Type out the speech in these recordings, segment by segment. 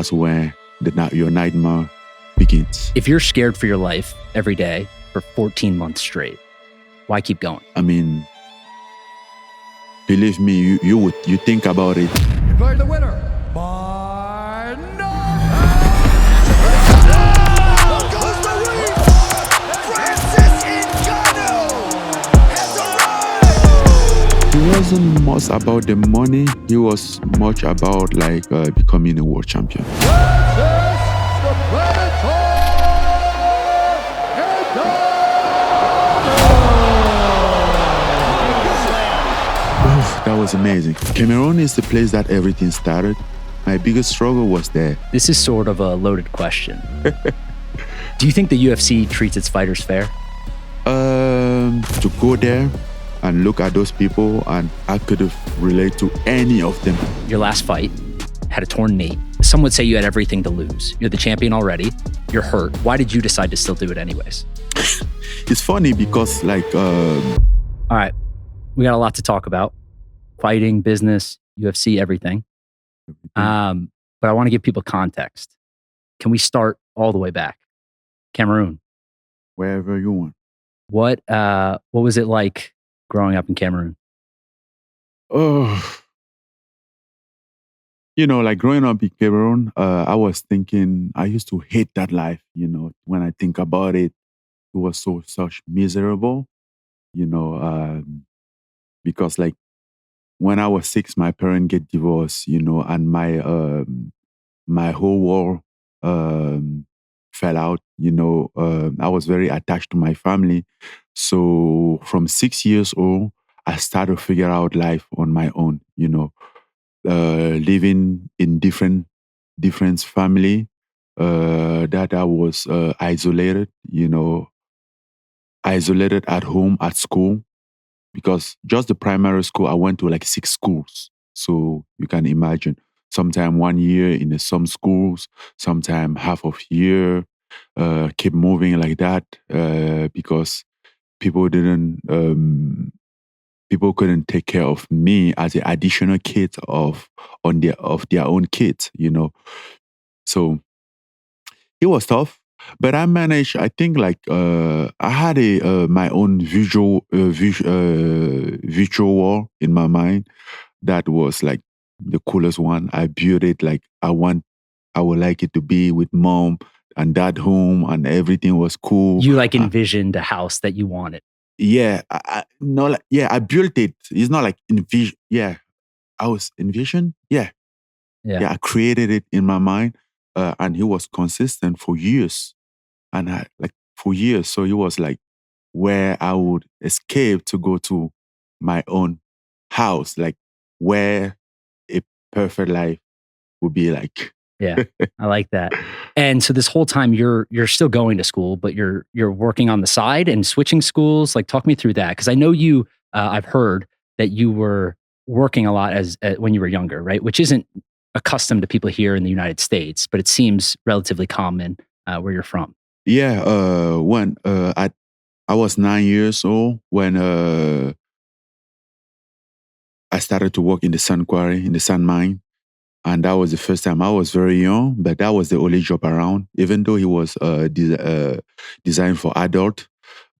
that's where your nightmare begins. If you're scared for your life every day for 14 months straight, why keep going? I mean, believe me, you think about it. Declare the winner by goes the ring. Francis Ngannou has arrived. It wasn't much about the money. It was much about becoming a world champion. That was amazing. Cameroon is the place that everything started. My biggest struggle was there. This is sort of a loaded question. Do you think the UFC treats its fighters fair? To go there and look at those people, and I could have related to any of them. Your last fight had a torn knee. Some would say you had everything to lose. You're the champion already. You're hurt. Why did you decide to still do it anyways? It's funny because All right, we got a lot to talk about. Fighting, business, UFC, everything. But I want to give people context. Can we start all the way back? Cameroon. Wherever you want. What was it like growing up in Cameroon? Oh, growing up in Cameroon, I was thinking, I used to hate that life. When I think about it, it was such miserable, because when I was 6, my parents get divorced, and my whole world fell out. I was very attached to my family. So from 6 years old, I started to figure out life on my own, living in different family, that I was isolated, isolated at home, at school. Because just the primary school, I went to 6 schools. So you can imagine, sometime 1 year in some schools, sometime half of year, keep moving like that, because people couldn't take care of me as an additional kid of their own kids, So it was tough. But I managed. I think I had my own visual wall in my mind that was the coolest one. I built it I would like it to be with mom and dad home, and everything was cool. You envisioned a house that you wanted. Yeah, I built it. It's not envision. Yeah, I was envisioned. Yeah, I created it in my mind. And he was consistent for years. And for years. So it was where I would escape to go to my own house, where a perfect life would be like. Yeah, I like that. And so this whole time you're still going to school, but you're working on the side and switching schools. Talk me through that. Because I know you, I've heard that you were working a lot when you were younger, right? Which isn't accustomed to people here in the United States, but it seems relatively common where you're from. Yeah, when I was 9 years old when I started to work in the sand quarry, in the sand mine. And that was the first time. I was very young, but that was the only job around, even though it was designed for adult.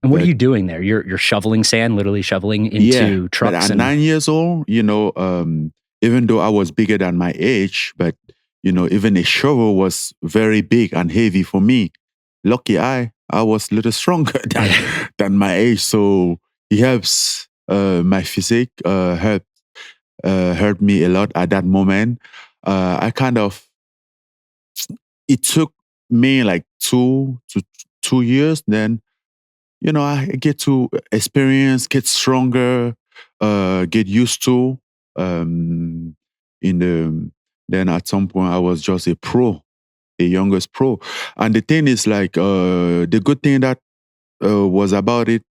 And what are you doing there? You're shoveling sand, literally shoveling into trucks. But at 9 years old, even though I was bigger than my age, but even a shovel was very big and heavy for me. Lucky I was a little stronger than my age, so it helps my physique, helped me a lot at that moment. It took me 2 years. Then I get to experience, get stronger, get used to. Then at some point I was just a pro, the youngest pro. And the thing is the good thing that was about it,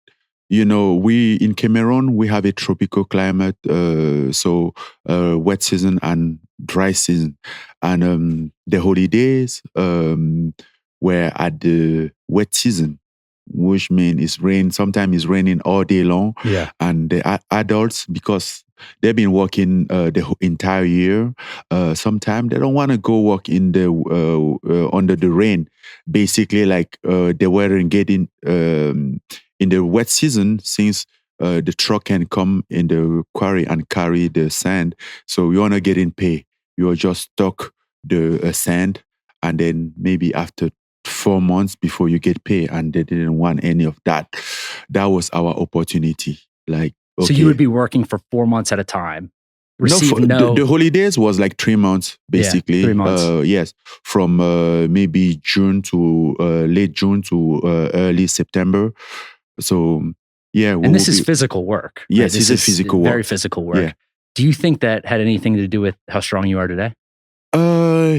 we in Cameroon, we have a tropical climate, so wet season and dry season. And the holidays were at the wet season, which means sometimes it's raining all day long. Yeah. And the adults, because they've been working the entire year. Sometimes they don't want to go work in the under the rain. Basically, like they weren't getting in the wet season since the truck can come in the quarry and carry the sand. So you're not getting paid. You're just stuck the sand, and then maybe after 4 months before you get paid, and they didn't want any of that. That was our opportunity. Like, okay. So you would be working for 4 months at a time. The holidays was like 3 months, basically. Yeah, 3 months. Yes, from maybe June to late June to early September. So yeah. And this is physical work. Yes, right? This is physical work. Very physical work. Yeah. Do you think that had anything to do with how strong you are today?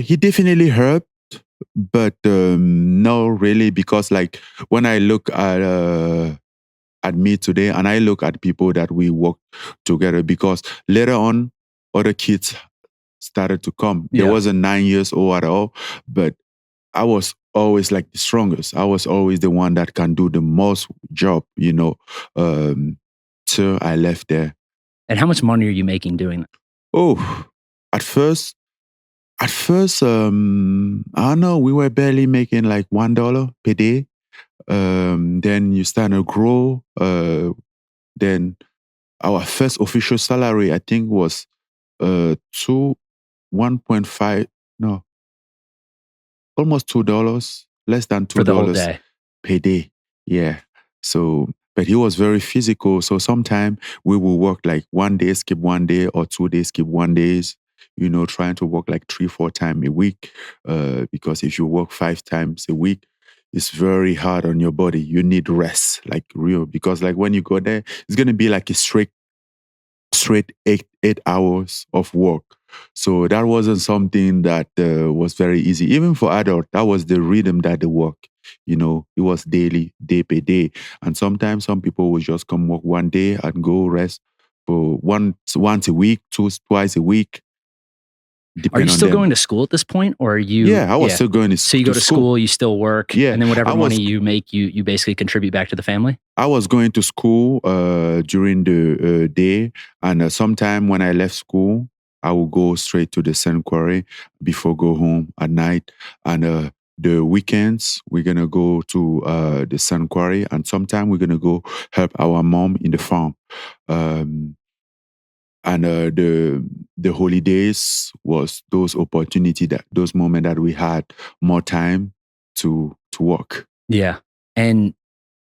He definitely helped, but no, really, because like when I look at me today and I look at people that we work together, because later on, other kids started to come. Yeah. There wasn't 9 years old at all, but I was always like the strongest. I was always the one that can do the most job, so I left there. And how much money are you making doing that? Oh, at first, I don't know, we were barely making like $1 per day. Then you start to grow. Then our first official salary, I think, was 1.5, no, almost $2, less than $2 for the whole day. Per day. Yeah. So, but he was very physical. So sometimes we will work like 1 day, skip 1 day, or 2 days, skip 1 days. Trying to work like 3-4 times a week. Because if you work 5 times a week, it's very hard on your body. You need rest, like real. Because like when you go there, it's gonna be like a straight 8 hours of work. So that wasn't something that was very easy. Even for adults, that was the rhythm that they work. It was daily, day by day. And sometimes some people would just come work 1 day and go rest for once a week, twice a week. Are you still going to school at this point, or are you? Yeah, I was still going to school. So you go to school, you still work, and then whatever money you make, you basically contribute back to the family? I was going to school during the day, and sometime when I left school, I would go straight to the sand quarry before go home at night. And the weekends, we're going to go to the sand quarry, and sometime we're going to go help our mom in the farm. And the holidays was those opportunity, those moments that we had more time to work. Yeah. And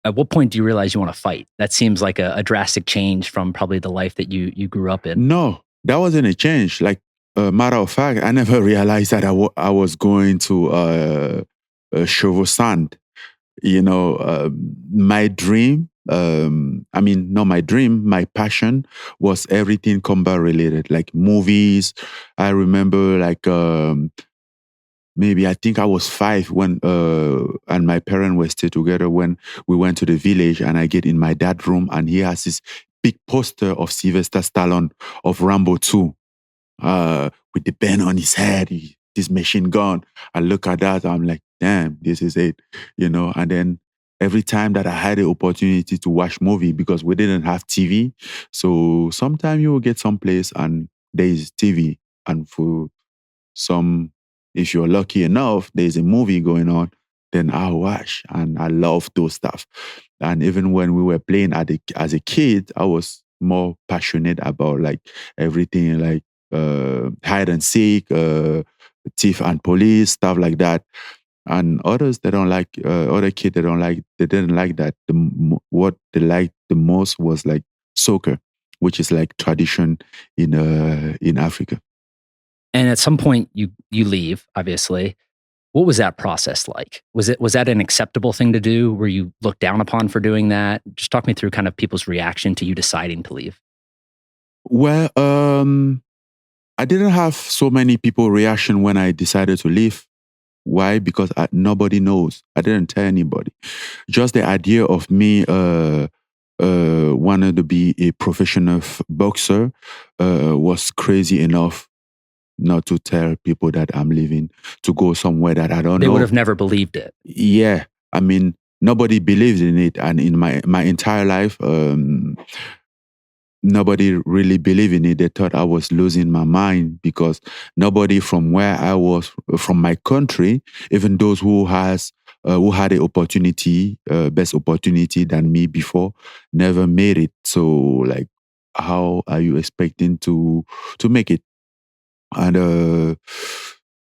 at what point do you realize you want to fight? That seems like a drastic change from probably the life that you grew up in. No, that wasn't a change. Like, matter of fact, I never realized that I was going to shovel sand. My dream, not my dream, my passion was everything combat related, like movies. I remember like maybe I think I was 5 when and my parents were still together when we went to the village, and I get in my dad's room and he has this big poster of Sylvester Stallone of Rambo 2 with the band on his head, this machine gun. I look at that, I'm like, damn, this is it, And then every time that I had the opportunity to watch movie, because we didn't have TV, so sometimes you will get someplace and there is TV, and for some, if you're lucky enough, there's a movie going on, then I'll watch, and I love those stuff. And even when we were playing as a kid, I was more passionate about like everything, like hide and seek, thief and police, stuff like that. And others, they don't like, other kids, they didn't like that. What they liked the most was like soccer, which is like tradition in Africa. And at some point you leave, obviously. What was that process like? Was that an acceptable thing to do? Were you looked down upon for doing that? Just talk me through kind of people's reaction to you deciding to leave. Well, I didn't have so many people reaction when I decided to leave. Why? Because nobody knows. I didn't tell anybody. Just the idea of me wanted to be a professional boxer was crazy enough not to tell people that I'm leaving to go somewhere that I don't know. They would have never believed it. Yeah. I mean, nobody believed in it. And in my entire life, nobody really believed in it. They thought I was losing my mind because nobody from where I was, from my country, even those who had the opportunity, best opportunity than me before, never made it. So like, how are you expecting to make it? And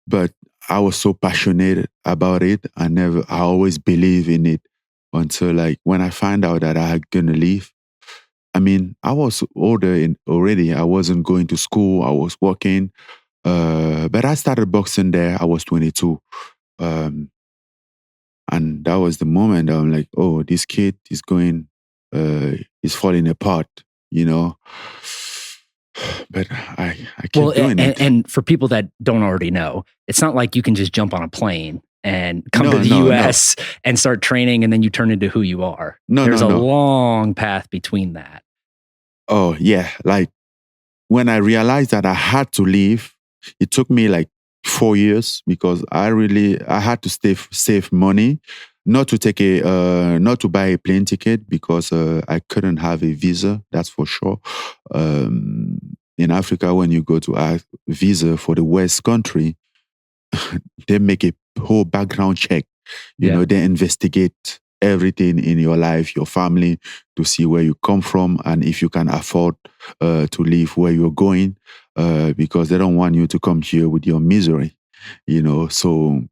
but I was so passionate about it. I always believe in it until like when I found out that I had gonna leave. I mean, I was older already. I wasn't going to school. I was working. But I started boxing there. I was 22. And that was the moment I'm like, oh, this kid is is falling apart, you know. But I kept doing it. And for people that don't already know, it's not like you can just jump on a plane and come to the US and start training and then you turn into who you are. There's a long path between that. Oh, yeah. Like when I realized that I had to leave, it took me like 4 years because I had to save money, not to buy a plane ticket because I couldn't have a visa. That's for sure. In Africa, when you go to a visa for the West country, they make a whole background check. You know, they investigate everything in your life, your family, to see where you come from and if you can afford to live where you're going, because they don't want you to come here with your misery, you know. So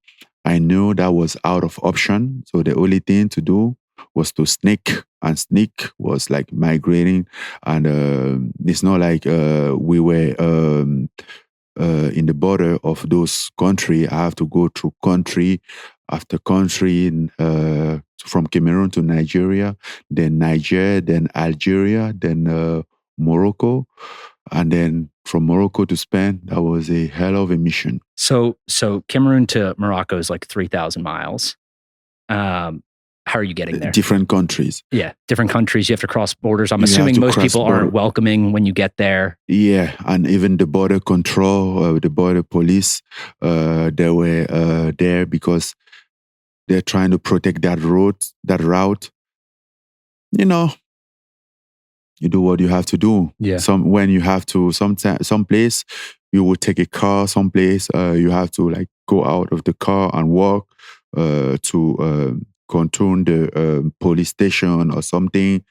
I knew that was out of option. So the only thing to do was to sneak, and sneak was like migrating. And it's not like we were in the border of those countries. I have to go through country after country, from Cameroon to Nigeria, then Niger, then Algeria, then Morocco, and then from Morocco to Spain. That was a hell of a mission. So Cameroon to Morocco is like 3,000 miles. How are you getting there? Different countries. Yeah, different countries. You have to cross borders. I'm assuming most people aren't welcoming when you get there. Yeah, and even the border control, the border police, they were there because they're trying to protect that route. You know, you do what you have to do. Yeah. When you have to, some place you will take a car. Some place you have to like go out of the car and walk to contour the police station or something,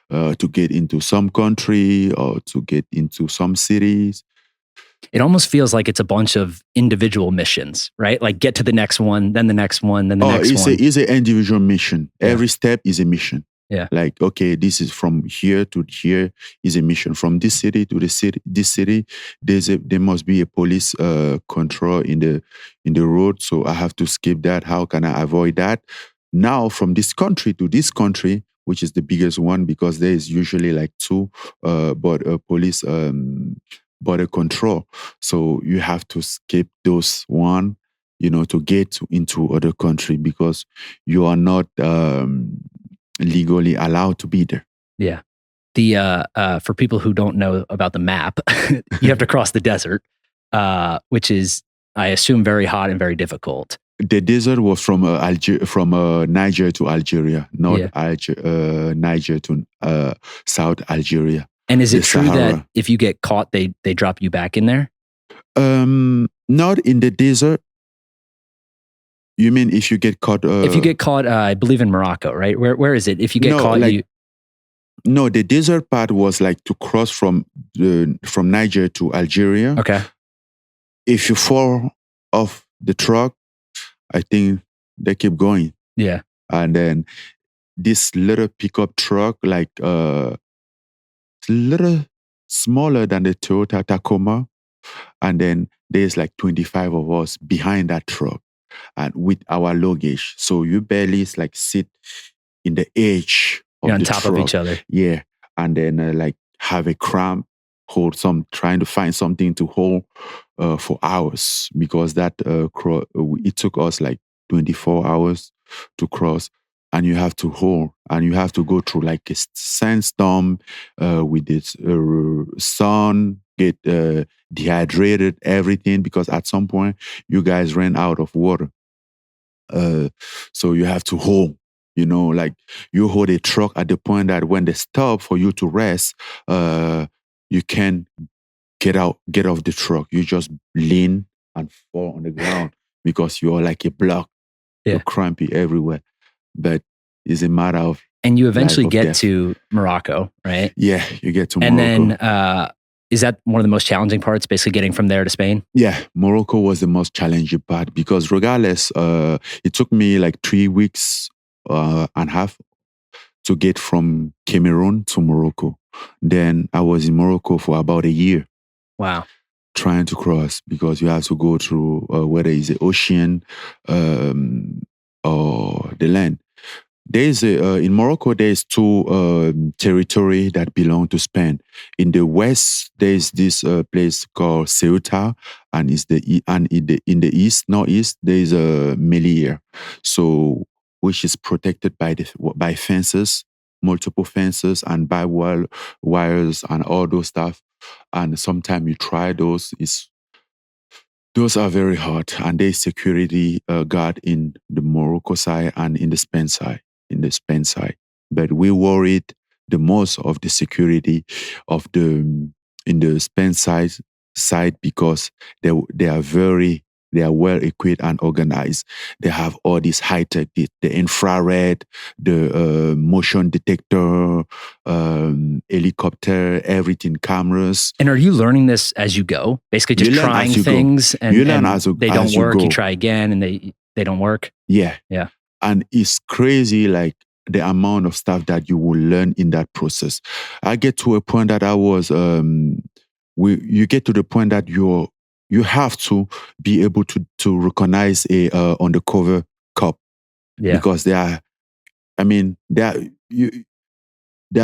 to get into some country or to get into some cities. It almost feels like it's a bunch of individual missions, right? Like get to the next one, then the next one, then the next one. It's an individual mission. Yeah. Every step is a mission. Yeah. Like, okay, this is from here to here is a mission. From this city to this city, there must be a police control in the road. So I have to skip that. How can I avoid that? Now, from this country to this country, which is the biggest one, because there is usually like two police border control. So you have to skip those one, you know, to get into other country because you are not legally allowed to be there. Yeah. For people who don't know about the map, you have to cross the desert, which is, I assume, very hot and very difficult. The desert was from Niger to Algeria, not Niger to South Algeria. And is it true that if you get caught, they drop you back in there? Not in the desert. You mean if you get caught? If you get caught, I believe in Morocco, right? Where is it? If you get caught, No, the desert part was like to cross from Niger to Algeria. Okay. If you fall off the truck, I think they keep going. Yeah. And then this little pickup truck, like little smaller than the Toyota Tacoma. And then there's like 25 of us behind that truck and with our luggage. So you barely like sit in the edge of You're on the top truck. of each other. Yeah. And then like have a cramp, trying to find something to hold for hours because that it took us like 24 hours to cross. And you have to hold, and you have to go through like a sandstorm with this sun, get dehydrated, everything, because at some point you guys ran out of water. So you have to hold You know, like you hold a truck at the point that when they stop for you to rest, you can get off the truck. You just lean and fall on the ground because you're like a block. Yeah. You're crampy everywhere. But it's a matter of And you eventually life or get death. to Morocco, right? Yeah, you get to And Morocco. then is that one of the most challenging parts, basically getting from there to Spain? Yeah, Morocco was the most challenging part because regardless, it took me like 3 weeks and a half to get from Cameroon to Morocco. Then I was in Morocco for about a year. Wow. Trying to cross because you have to go through whether it's the ocean or the land. There's in Morocco, there's two territory that belong to Spain. In the west, there's this place called Ceuta, and in the east, northeast, there's Melilla, so which is protected by fences, multiple fences, and by wires and all those stuff. And sometimes you try those, those are very hard, and there's security guard in the Morocco side and in the Spain side. But we worried the most of the security of in the Spain side because they are well equipped and organized. They have all this high tech, the infrared, the motion detector, helicopter, everything, cameras. And are you learning this as you go? Basically just trying things and they don't work, you try again and they don't work? Yeah. Yeah. And it's crazy, like the amount of stuff that you will learn in that process. I get to a point that I was, you get to the point that you have to be able to recognize a undercover cop. Yeah. Because they are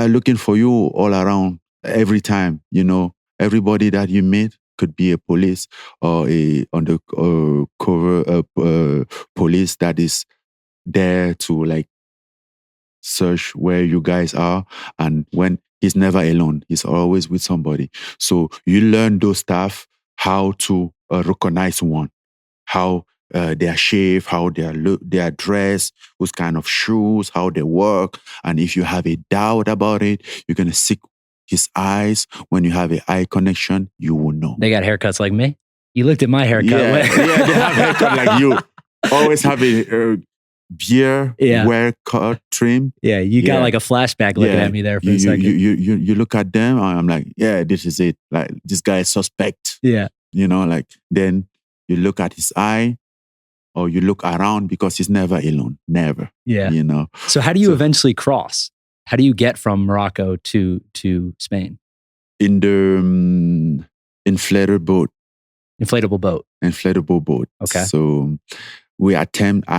looking for you all around every time. You know, everybody that you meet could be a police or a undercover police that is there to like search where you guys are, and when he's never alone, he's always with somebody. So you learn those stuff, how to recognize one, how they are shaved, how they are dressed, what kind of shoes, how they work, and if you have a doubt about it, you're gonna seek his eyes. When you have an eye connection, you will know. They got haircuts like me. You looked at my haircut. Yeah, they have haircut like you. Always have a beer, wear cut, trim. Yeah, you got like a flashback looking at me there for a second. You look at them, and I'm like, yeah, this is it. Like, this guy is suspect. Yeah. You know, like, then you look at his eye, or you look around because he's never alone. Never. Yeah. You know. So how do you eventually cross? How do you get from Morocco to Spain? In the inflatable boat. Inflatable boat. Inflatable boat. Okay. So I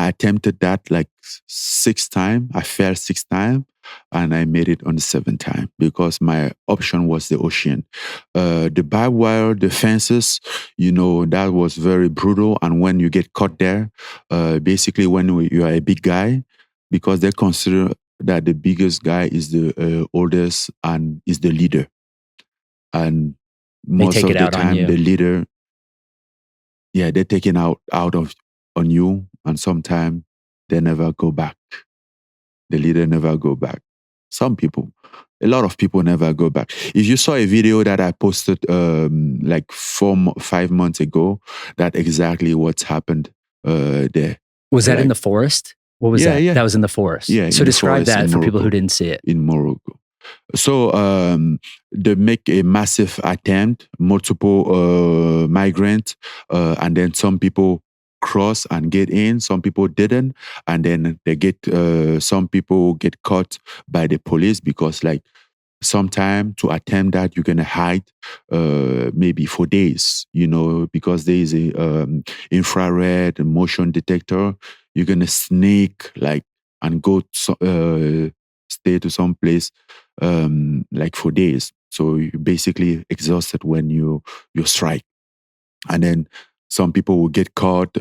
attempted that like 6 times. I failed 6 times, and I made it on the 7th time because my option was the ocean. The barbed wire, the fences, you know, that was very brutal. And when you get caught there, basically when you are a big guy, because they consider that the biggest guy is the oldest and is the leader. And most of the time, the leader, they're taking out on you, and sometimes they never go back. The leader never go back. A lot of people never go back. If you saw a video that I posted like 4-5 months ago, that exactly what's happened there. Was that in the forest? What was that? Yeah. That was in the forest. Yeah. So describe that for people who didn't see it. In Morocco. So they make a massive attempt, multiple migrants, and then some people cross and get in, some people didn't, and then some people get caught by the police because like sometime to attempt that you're gonna hide maybe for days, you know, because there is a infrared motion detector. You're gonna sneak like and go stay to some place like for days. So you're basically exhausted when you strike. And then some people will get caught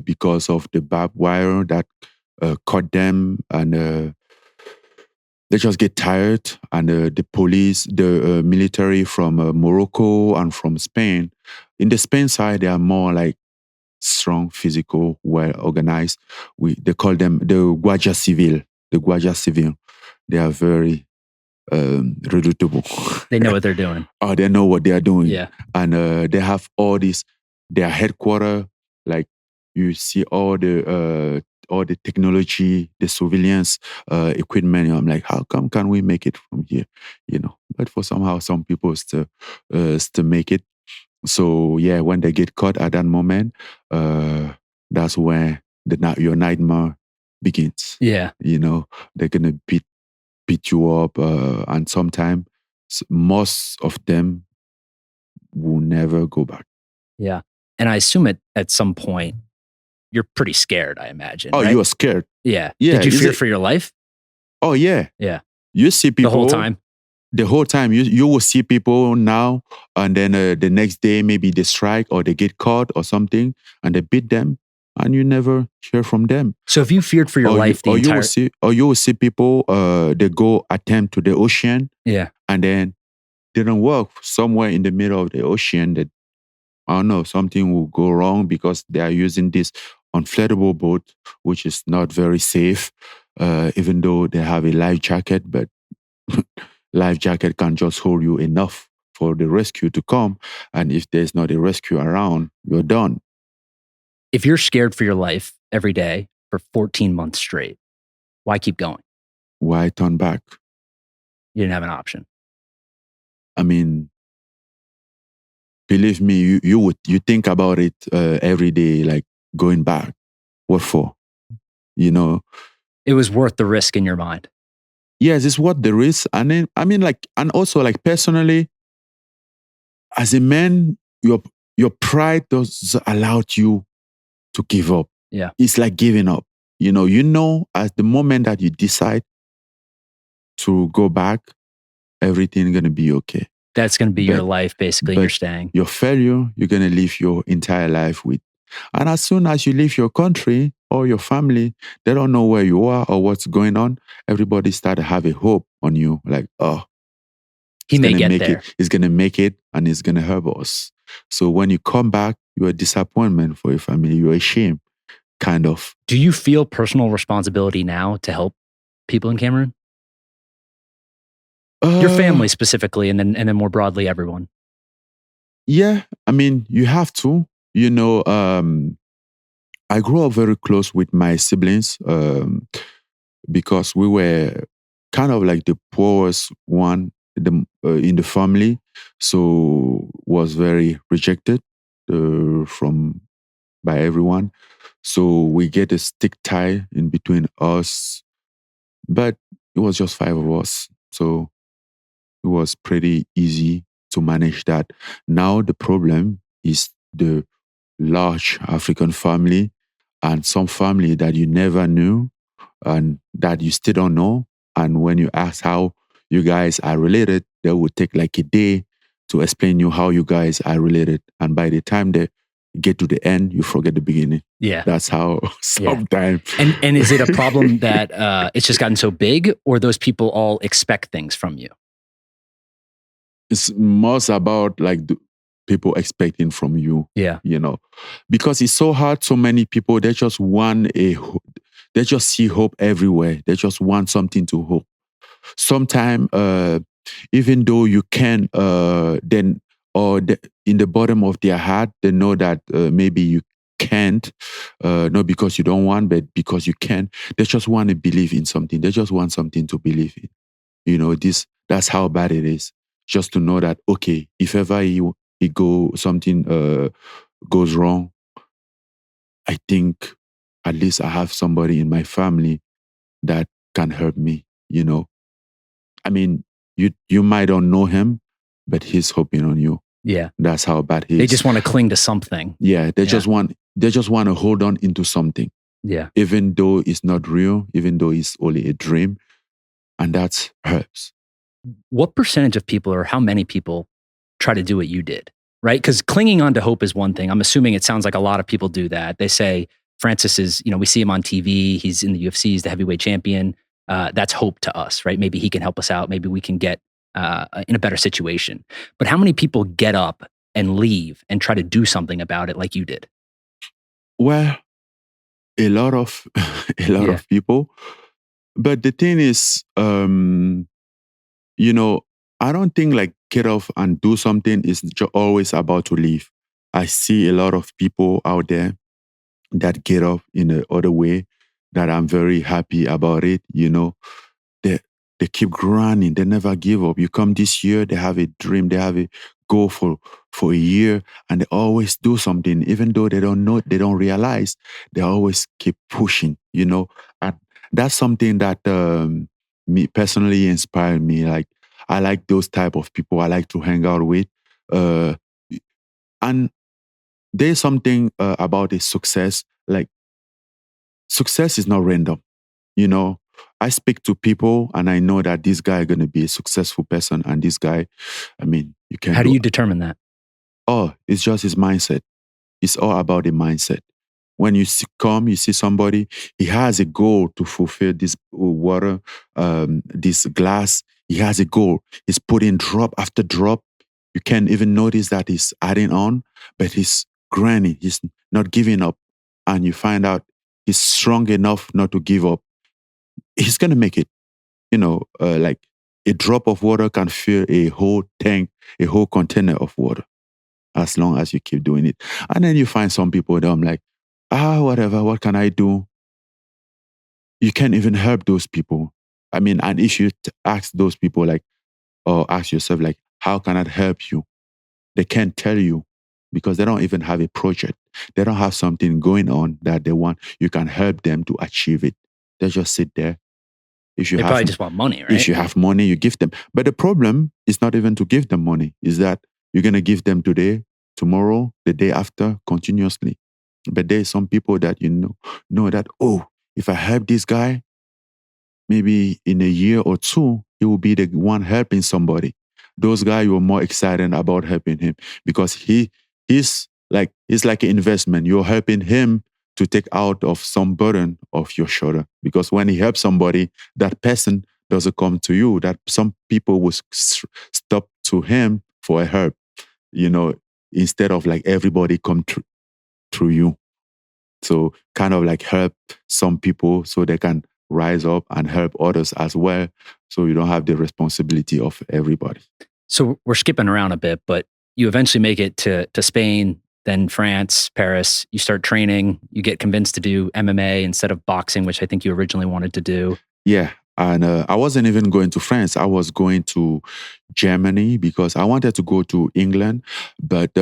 because of the barbed wire that caught them, and they just get tired. And the police, the military from Morocco and from Spain, in the Spain side, they are more like strong, physical, well organized. They call them the Guardia Civil. the Guardia Civil, they are very redoutable. They know what they're doing. Oh, they know what they are doing. Yeah. And they have all this, their headquarters, like you see all the technology, the surveillance equipment. I'm like, how come can we make it from here? You know, but for somehow some people still make it. So yeah, when they get caught at that moment, that's when your nightmare begins. Yeah. You know, they're gonna beat you up, and sometimes most of them will never go back. Yeah. And I assume at some point you're pretty scared, I imagine. Oh, right? you are scared. Yeah. Yeah. Did you fear for your life? Oh yeah. Yeah. You see people the whole time. The whole time you will see people now, and then the next day maybe they strike or they get caught or something, and they beat them, and you never hear from them. So if you feared for your life, you will see people they go attempt to the ocean, yeah, and then they don't work somewhere in the middle of the ocean. That I don't know, something will go wrong because they are using this inflatable boat, which is not very safe, even though they have a life jacket, but life jacket can just hold you enough for the rescue to come. And if there's not a rescue around, you're done. If you're scared for your life every day for 14 months straight, why keep going? Why turn back? You didn't have an option. I mean, believe me, you think about it every day, like going back. What for? You know? It was worth the risk in your mind. Yes, it's what there is. And then, I mean, like, and also like personally, as a man, your pride doesn't allow you to give up. Yeah. It's like giving up. You know, at the moment that you decide to go back, everything's going to be okay. That's going to be your life, basically. You're staying. Your failure, you're going to live your entire life with. And as soon as you leave your country or your family, they don't know where you are or what's going on. Everybody start to have a hope on you. Like, oh, he may get there. He's going to make it and he's going to help us. So when you come back, you're a disappointment for your family. You're ashamed, kind of. Do you feel personal responsibility now to help people in Cameroon? Your family specifically, and then more broadly, everyone. Yeah, I mean, you have to. You know, I grew up very close with my siblings because we were kind of like the poorest one in the family, so was very rejected by everyone. So we get a stick tie in between us, but it was just 5 of us, so it was pretty easy to manage that. Now the problem is the large African family and some family that you never knew and that you still don't know. And when you ask how you guys are related, they will take like a day to explain you how you guys are related. And by the time they get to the end, you forget the beginning. Yeah. That's how sometimes. And is it a problem that it's just gotten so big, or those people all expect things from you? It's most about like the people expecting from you. Yeah. You know, because it's so hard. So many people, they just they just see hope everywhere. They just want something to hope. Sometimes, even though you can, in the bottom of their heart, they know that maybe you can't, not because you don't want, but because you can. They just want to believe in something. They just want something to believe in. You know, that's how bad it is. Just to know that, okay, if ever something goes wrong, I think at least I have somebody in my family that can help me, you know. I mean, you might not know him, but he's hoping on you. Yeah. That's how bad he is. They just want to cling to something. Yeah, they just want to hold on into something. Yeah. Even though it's not real, even though it's only a dream, and that hurts. What percentage of people, or how many people, try to do what you did? Right? Because clinging on to hope is one thing. I'm assuming it sounds like a lot of people do that. They say Francis is, we see him on TV. He's in the UFC. He's the heavyweight champion. That's hope to us, right? Maybe he can help us out. Maybe we can get in a better situation. But how many people get up and leave and try to do something about it like you did? Well, a lot of people. But the thing is, you know, I don't think like get off and do something is always about to leave. I see a lot of people out there that get off in the other way that I'm very happy about it. You know, they keep grinding. They never give up. You come this year, they have a dream. They have a goal for a year, and they always do something, even though they don't know, they don't realize. They always keep pushing. You know, and that's something that me personally inspired me. Like I like those type of people. I like to hang out with, and there's something about a success. Like success is not random. You know, I speak to people and I know that this guy is going to be a successful person. And this guy, I mean, you can. How do you determine that? Oh, it's just his mindset. It's all about the mindset. When you see somebody, he has a goal to fulfill this water, this glass. He has a goal. He's putting drop after drop. You can't even notice that he's adding on, but he's grinding. He's not giving up. And you find out he's strong enough not to give up. He's going to make it. You know, like a drop of water can fill a whole tank, a whole container of water, as long as you keep doing it. And then you find some people that I'm like, whatever, what can I do? You can't even help those people. I mean, and if you ask those people, like, or ask yourself, like, how can I help you? They can't tell you because they don't even have a project. They don't have something going on that they want. You can help them to achieve it. They just sit there. If you They probably just want money, right? If you have money, you give them. But the problem is not even to give them money. Is that you're going to give them today, tomorrow, the day after, continuously. But there's some people that you know that, oh, if I help this guy, maybe in a year or two, he will be the one helping somebody. Those guys were more excited about helping him because he's like an investment. You're helping him to take out of some burden off your shoulder. Because when he helps somebody, that person doesn't come to you. That some people will stop to him for a help, you know, instead of like everybody come through you. So kind of like help some people so they can rise up and help others as well. So you don't have the responsibility of everybody. So we're skipping around a bit, but you eventually make it to Spain, then France, Paris. You start training. You get convinced to do MMA instead of boxing, which I think you originally wanted to do. Yeah. And I wasn't even going to France. I was going to Germany because I wanted to go to England. But,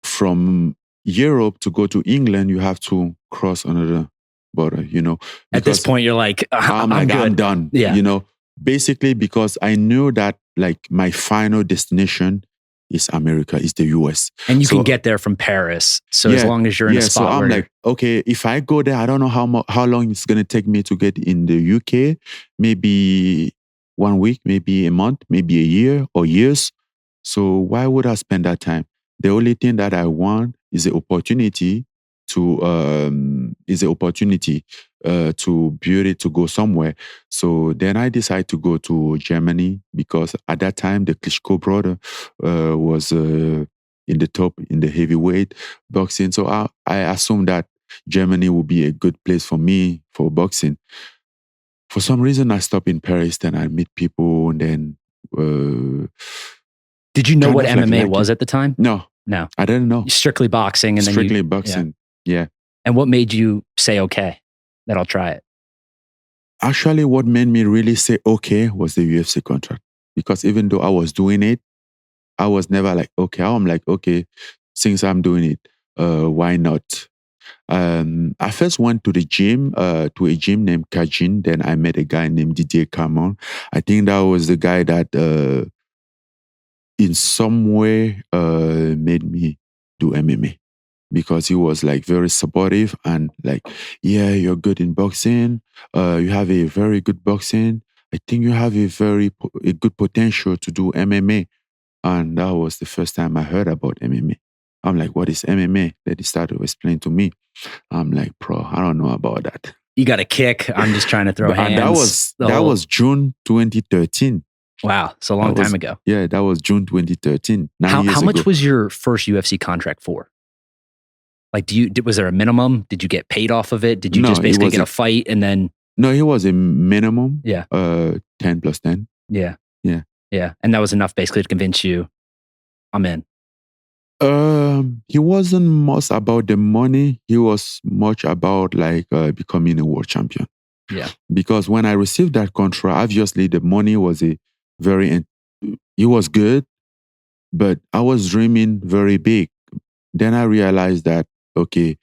from Europe to go to England, you have to cross another border, you know. At this point, you're like, I'm good. I'm done. Yeah. You know, basically because I knew that like my final destination is America, is the US. And you can get there from Paris. So as long as you're in a spot so I'm like, okay, if I go there, I don't know how long it's going to take me to get in the UK. Maybe 1 week, maybe a month, maybe a year or years. So why would I spend that time? The only thing that I want is the opportunity to build it, to go somewhere. So then I decided to go to Germany because at that time the Klitschko brother was in the top in the heavyweight boxing. So I assumed that Germany would be a good place for me for boxing. For some reason, I stopped in Paris. Then I meet people, and then. Did you know what MMA was at the time? No, I didn't know. Strictly boxing, and strictly boxing. Yeah. And what made you say, okay, that I'll try it? Actually, what made me really say okay was the UFC contract. Because even though I was doing it, I was never like, okay. I'm like, okay, since I'm doing it, why not? I first went to the gym, to a gym named Kajin. Then I met a guy named Didier Cameroon. I think that was the guy that in some way made me do MMA. Because he was like very supportive and like, yeah, you're good in boxing. You have a very good boxing. I think you have a good potential to do MMA. And that was the first time I heard about MMA. I'm like, what is MMA? Then he started to explain to me. I'm like, bro, I don't know about that. You got a kick. I'm just trying to throw hands. And that was June 2013. Wow. It's a long time ago. Yeah, that was June 2013. How much was your first UFC contract for? Like, was there a minimum? Did you get paid off of it? Did you just basically get a fight and then? No, it was a minimum. Yeah. 10 plus 10. Yeah. Yeah. Yeah. And that was enough basically to convince you, I'm in. He wasn't much about the money. He was much about like becoming a world champion. Yeah. Because when I received that contract, obviously the money was it was good, but I was dreaming very big. Then I realized that, okay,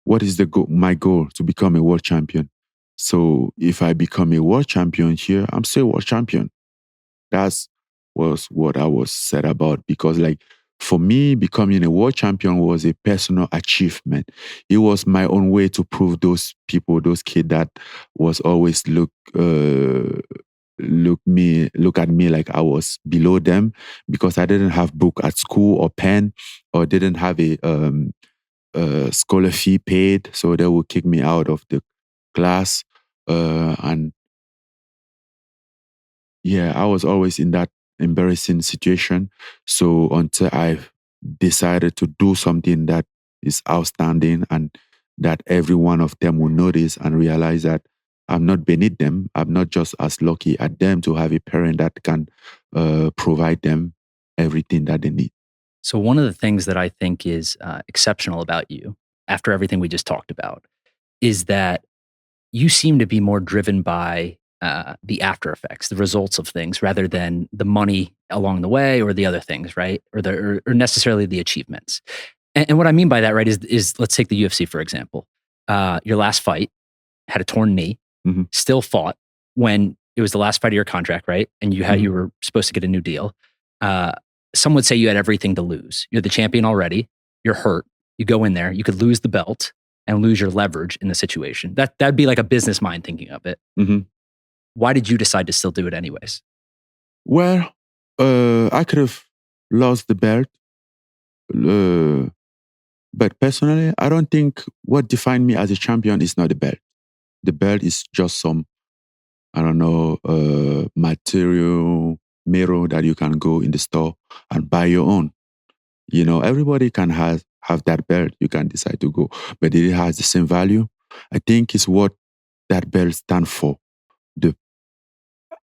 what is my goal? To become a world champion. So if I become a world champion here, I'm still a world champion. That was what I was set about, because like for me, becoming a world champion was a personal achievement. It was my own way to prove those people, those kids that was always look at me like I was below them because I didn't have book at school or pen, or didn't have a scholar fee paid, so they would kick me out of the class. And yeah, I was always in that embarrassing situation. So until I decided to do something that is outstanding and that every one of them will notice and realize that I'm not beneath them. I'm not just as lucky as them to have a parent that can provide them everything that they need. So one of the things that I think is exceptional about you, after everything we just talked about, is that you seem to be more driven by the after effects, the results of things, rather than the money along the way or the other things, right? Or necessarily the achievements. And what I mean by that, right, is let's take the UFC, for example. Your last fight had a torn knee, still fought when it was the last fight of your contract, right? And you were supposed to get a new deal. Some would say you had everything to lose. You're the champion already. You're hurt. You go in there. You could lose the belt and lose your leverage in the situation. That'd be like a business mind thinking of it. Why did you decide to still do it anyways? Well, I could have lost the belt. But personally, I don't think what defined me as a champion is not the belt. The belt is just some, I don't know, material mirror that you can go in the store and buy your own. You know, everybody can have that belt. You can decide to go, but it has the same value. I think it's what that belt stands for.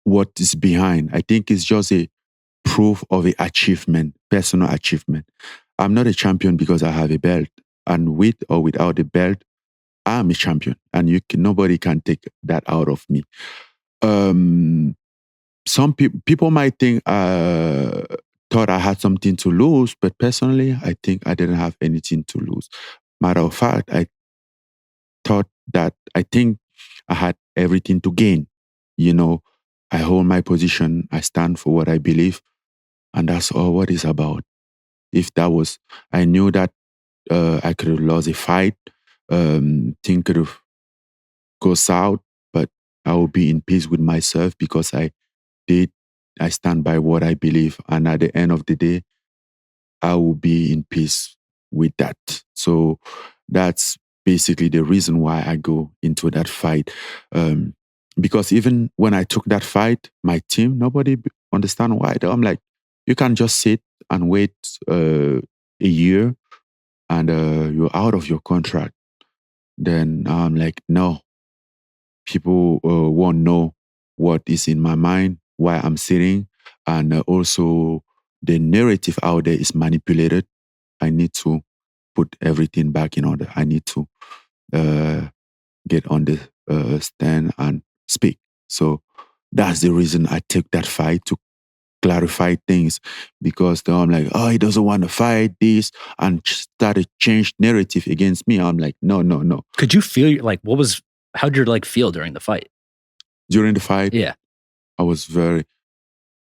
What is behind. I think it's just a proof of an achievement, personal achievement. I'm not a champion because I have a belt. And with or without the belt, I'm a champion. And nobody can take that out of me. Some people might think thought I had something to lose, but personally, I think I didn't have anything to lose. Matter of fact, I think I had everything to gain. You know, I hold my position. I stand for what I believe. And that's all what it's about. If that was, I knew that I could have lost a fight. Things could have gone south, but I will be in peace with myself because I stand by what I believe. And at the end of the day, I will be in peace with that. So that's basically the reason why I go into that fight. Because even when I took that fight, my team, nobody understand why. I'm like, you can just sit and wait a year and you're out of your contract. Then I'm like, no, people won't know what is in my mind, why I'm sitting. And also the narrative out there is manipulated. I need to put everything back in order. I need to get on the stand and speak. So that's the reason I took that fight, to clarify things, because then I'm like, oh, he doesn't want to fight this, and started change narrative against me. I'm like, no. Could you feel like, how'd you feel during the fight? During the fight? Yeah. I was very...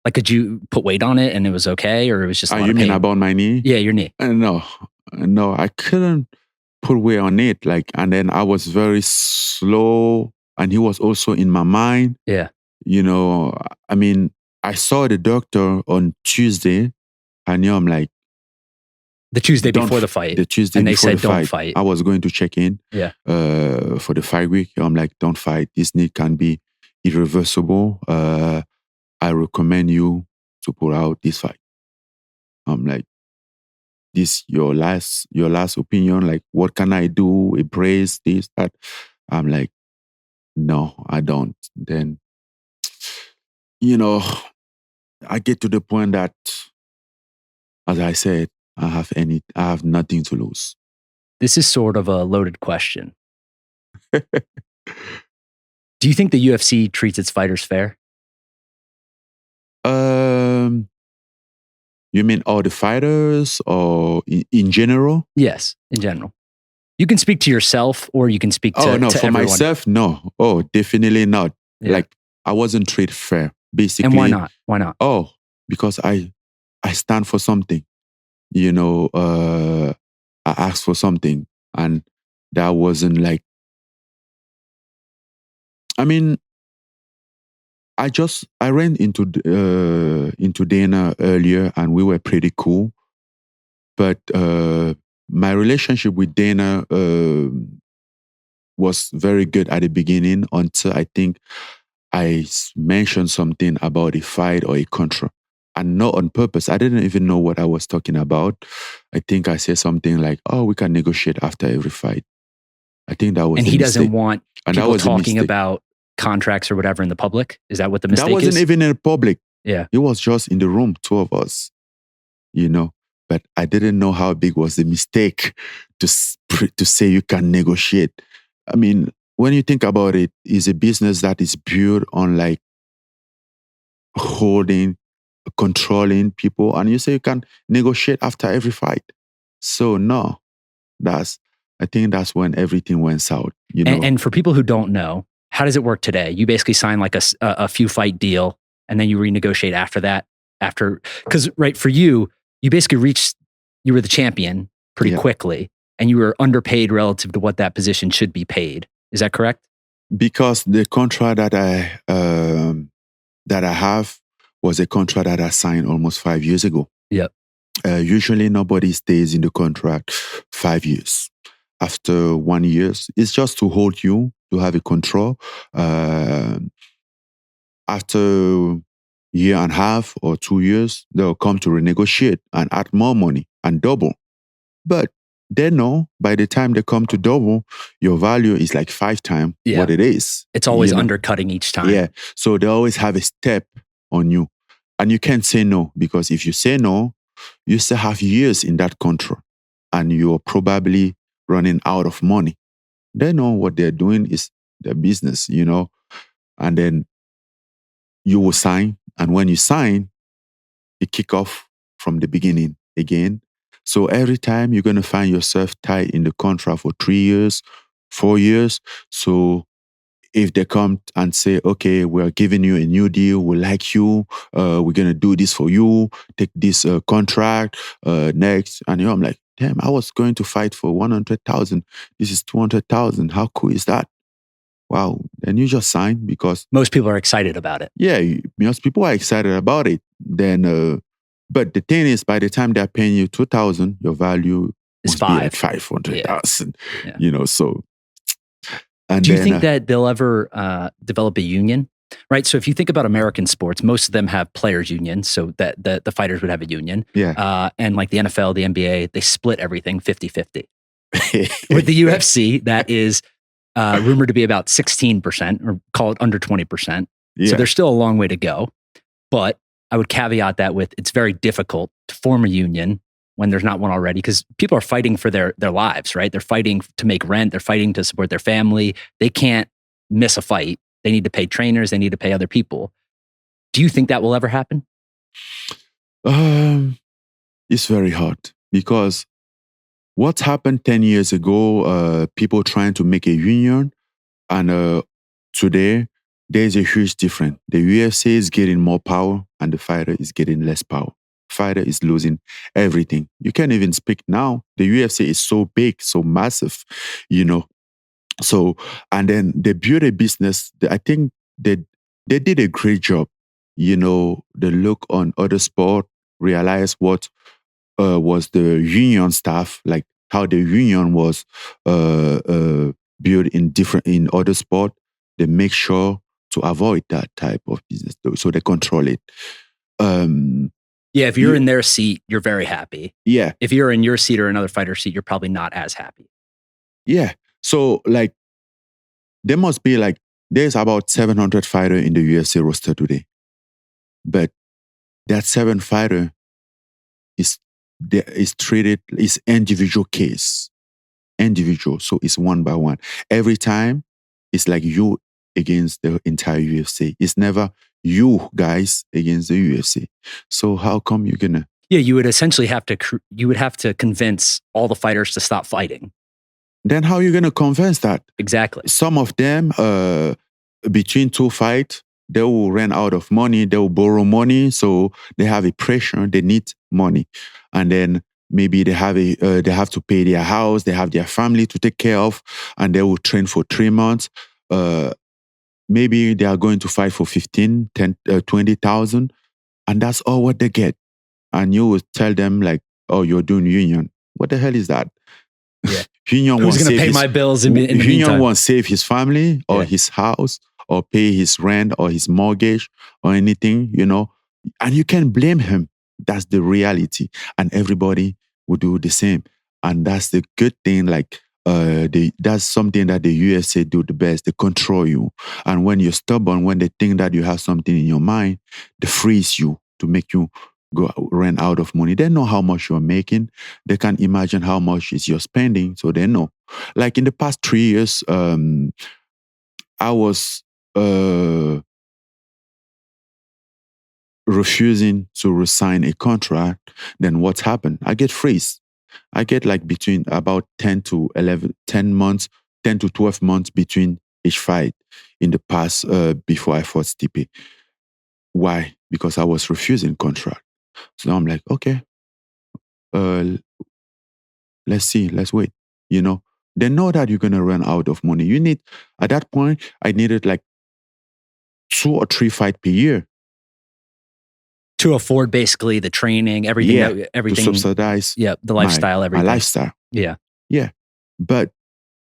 Like, could you put weight on it and it was okay, or it was just a lot of pain? You mean about my knee? Yeah, your knee. No, I couldn't put weight on it. And then I was very slow, and he was also in my mind. Yeah. You know, I mean, I saw the doctor on Tuesday, and I'm like... The Tuesday before the fight. The Tuesday and before they said, the fight. don't fight. I was going to check in for the fight week. I'm like, don't fight. This knee can be irreversible. I recommend you to pull out this fight. I'm like, this your last opinion? Like, what can I do? A brace, this, that. I'm like, no, I don't. Then, I get to the point that, as I said, I have nothing to lose. This is sort of a loaded question. Do you think the UFC treats its fighters fair? You mean all the fighters or in general? Yes, in general. You can speak to yourself or you can speak to for everyone. myself, no. Oh, definitely not. Yeah. Like, I wasn't treated fair, basically. And why not? Why not? Oh, because I stand for something. I asked for something, and that wasn't like, I mean, I ran into Dana earlier, and we were pretty cool. But my relationship with Dana was very good at the beginning until I think I mentioned something about a fight or a contract, and not on purpose. I didn't even know what I was talking about. I think I said something like, "Oh, we can negotiate after every fight." I think that was. And he doesn't want and people talking about contracts or whatever in the public. Is that what the mistake is? That wasn't even in the public. Yeah, it was just in the room, two of us. But I didn't know how big was the mistake to say you can negotiate. I mean, when you think about it, it's a business that is built on like holding, controlling people, and you say you can negotiate after every fight. So no, I think that's when everything went south. And for people who don't know, how does it work today? You basically sign like a few fight deal, and then you renegotiate after that. Because right, for you basically you were the champion pretty quickly, and you were underpaid relative to what that position should be paid. Is that correct? Because the contract that I have was a contract that I signed almost 5 years ago. Yep. Usually nobody stays in the contract 5 years. After 1 year, it's just to hold you, to have a control. After year and a half or 2 years, they'll come to renegotiate and add more money and double. But they know by the time they come to double, your value is like 5 times what it is. It's always undercutting each time. Yeah. So they always have a step on you. And you can't say no, because if you say no, you still have years in that contract and you're probably running out of money. They know what they're doing is their business, and then you will sign. And when you sign, you kick off from the beginning again. So every time you're going to find yourself tied in the contract for 3 years, 4 years. So if they come and say, okay, we're giving you a new deal, we like you, we're going to do this for you, take this contract next. And I'm like, damn, I was going to fight for 100,000. This is 200,000. How cool is that? Wow. And you just sign because most people are excited about it. Yeah, most people are excited about it. Then, but the thing is, by the time they're paying you 2,000, your value is be like 500,000. Yeah. So. And do you think that they'll ever develop a union? Right. So if you think about American sports, most of them have players' unions, so that the fighters would have a union. Yeah. And like the NFL, the NBA, they split everything 50-50. With the UFC, that is rumored to be about 16%, or call it under 20%. Yeah. So there's still a long way to go. But I would caveat that with it's very difficult to form a union when there's not one already, because people are fighting for their lives, right? They're fighting to make rent. They're fighting to support their family. They can't miss a fight. They need to pay trainers. They need to pay other people. Do you think that will ever happen? It's very hard, because what happened 10 years ago, people trying to make a union, and today there's a huge difference. The UFC is getting more power and the fighter is getting less power. Fighter is losing everything. You can't even speak now. The UFC is so big, so massive, So, and then they built a business. I think they did a great job. They look on other sport, realize what was the union stuff, like how the union was built in other sport. They make sure to avoid that type of business, so they control it. Yeah, if you're in their seat, you're very happy. Yeah. If you're in your seat or another fighter's seat, you're probably not as happy. Yeah. So like, there must be like, there's about 700 fighters in the UFC roster today. But that 7 fighter is treated, is individual case. Individual. So it's one by one. Every time, it's like you against the entire UFC. It's never you guys against the UFC. So how come you're gonna? Yeah, you would essentially have to convince all the fighters to stop fighting. Then how are you gonna convince that? Exactly. Some of them, between 2 fights, they will run out of money. They will borrow money, so they have a pressure. They need money, and then maybe they have to pay their house. They have their family to take care of, and they will train for 3 months. Maybe they are going to fight for 15, 10, 20,000, and that's all what they get. And you will tell them like, "Oh, you're doing union. What the hell is that?" Yeah. Union Who's going to pay my bills in the Union meantime? won't save his family or his house or pay his rent or his mortgage or anything, and you can't blame him. That's the reality. And everybody will do the same. And that's the good thing. Like, that's something that the UFC do the best. They control you. And when you're stubborn, when they think that you have something in your mind, they freeze you to make you run out of money. They know how much you're making. They can imagine how much is you're spending. So they know. Like in the past 3 years, I was refusing to resign a contract. Then what's happened? I get freeze. I get like between about 10 to 12 months between each fight in the past before I fought Stipe. Why? Because I was refusing contract. So now I'm like, okay, let's see, let's wait. They know that you're going to run out of money. At that point, I needed like 2 or 3 fights per year. To afford basically the training, everything. To subsidize the lifestyle, everything. My lifestyle. Yeah. Yeah. But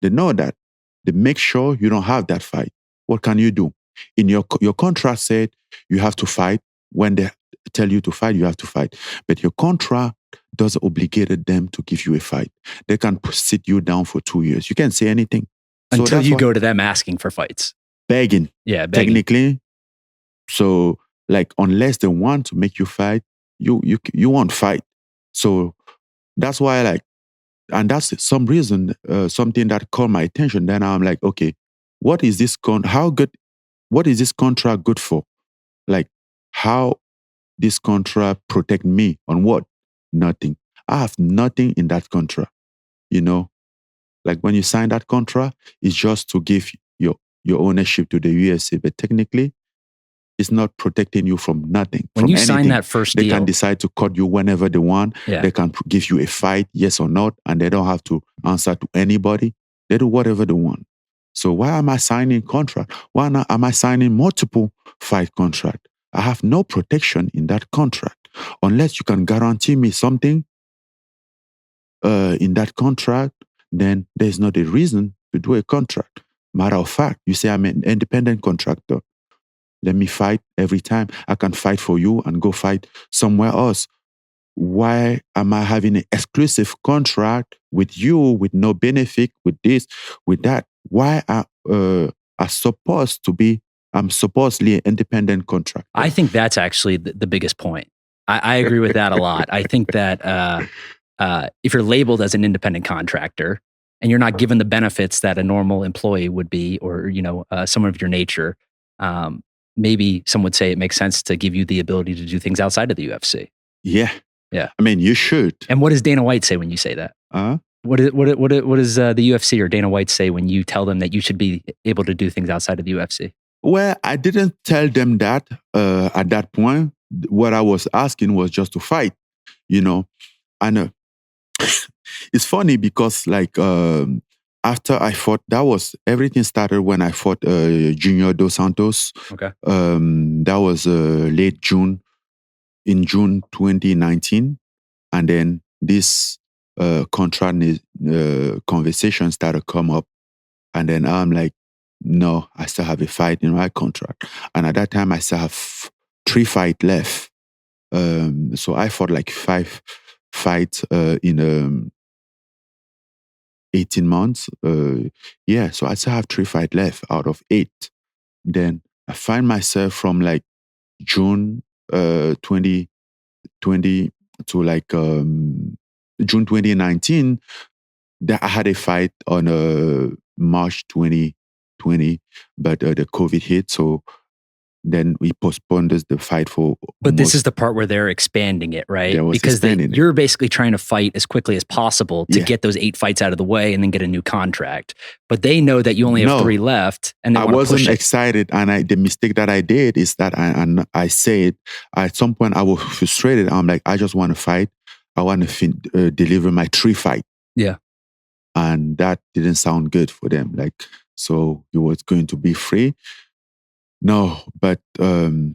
they know that. They make sure you don't have that fight. What can you do? In your contract said you have to fight. When they tell you to fight, you have to fight. But your contract doesn't obligate them to give you a fight. They can sit you down for 2 years. You can't say anything. Until you go to them asking for fights. Begging. Yeah, begging. Technically. So, like, unless they want to make you fight, you won't fight. So that's why, and that's some reason, something that caught my attention. Then I'm like, okay, what is this what is this contract good for? Like, how this contract protect me on what? Nothing. I have nothing in that contract. Like when you sign that contract, it's just to give your ownership to the UFC, but technically, it's not protecting you from nothing. When you anything. Sign that first deal, they can decide to cut you whenever they want. Yeah. They can give you a fight, yes or not, and they don't have to answer to anybody. They do whatever they want. So why am I signing contract? Why not am I signing multiple fight contract? I have no protection in that contract unless you can guarantee me something in that contract. Then there's not a reason to do a contract. Matter of fact, you say I'm an independent contractor. Let me fight every time. I can fight for you and go fight somewhere else. Why am I having an exclusive contract with you with no benefit, with this, with that? Why I'm supposedly an independent contractor? I think that's actually the biggest point. I agree with that a lot. I think that if you're labeled as an independent contractor and you're not given the benefits that a normal employee would be, or someone of your nature, maybe some would say it makes sense to give you the ability to do things outside of the UFC. Yeah. Yeah. I mean, you should. And what does Dana White say when you say that? What does the UFC or Dana White say when you tell them that you should be able to do things outside of the UFC? Well, I didn't tell them that at that point. What I was asking was just to fight, And it's funny because after I fought, everything started when I fought Junior Dos Santos. Okay. That was late June, in June 2019. And then this contract conversation started to come up. And then I'm like, no, I still have a fight in my contract. And at that time, I still have 3 fights left So I fought like 5 fights in 18 months. So I still have 3 fights left out of 8. Then I find myself from like June 2020 to like June 2019 that I had a fight on March 2020, but the COVID hit, so then we postponed the fight for. But this is the part where they're expanding it, right? Because you're basically trying to fight as quickly as possible to get those 8 fights out of the way and then get a new contract. But they know that you only have 3 left, and I wasn't excited. And the mistake that I did is that I said at some point I was frustrated. I'm like, I just want to fight. I want to deliver my 3 fight. Yeah, and that didn't sound good for them. Like, so you was going to be free. No, but so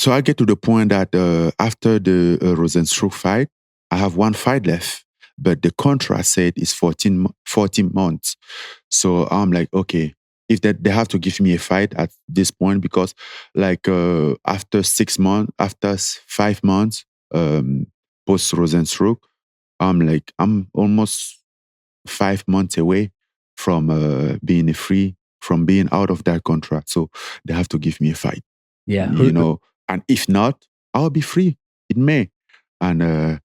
I get to the point that after the Rosenstruck fight, I have 1 fight left, but the contract said it's 14 months. So I'm like, okay, if they have to give me a fight at this point, because like after 5 months post Rosenstruck, I'm almost 5 months away from being free, from being out of that contract. So they have to give me a fight. Yeah. And if not, I'll be free in May. And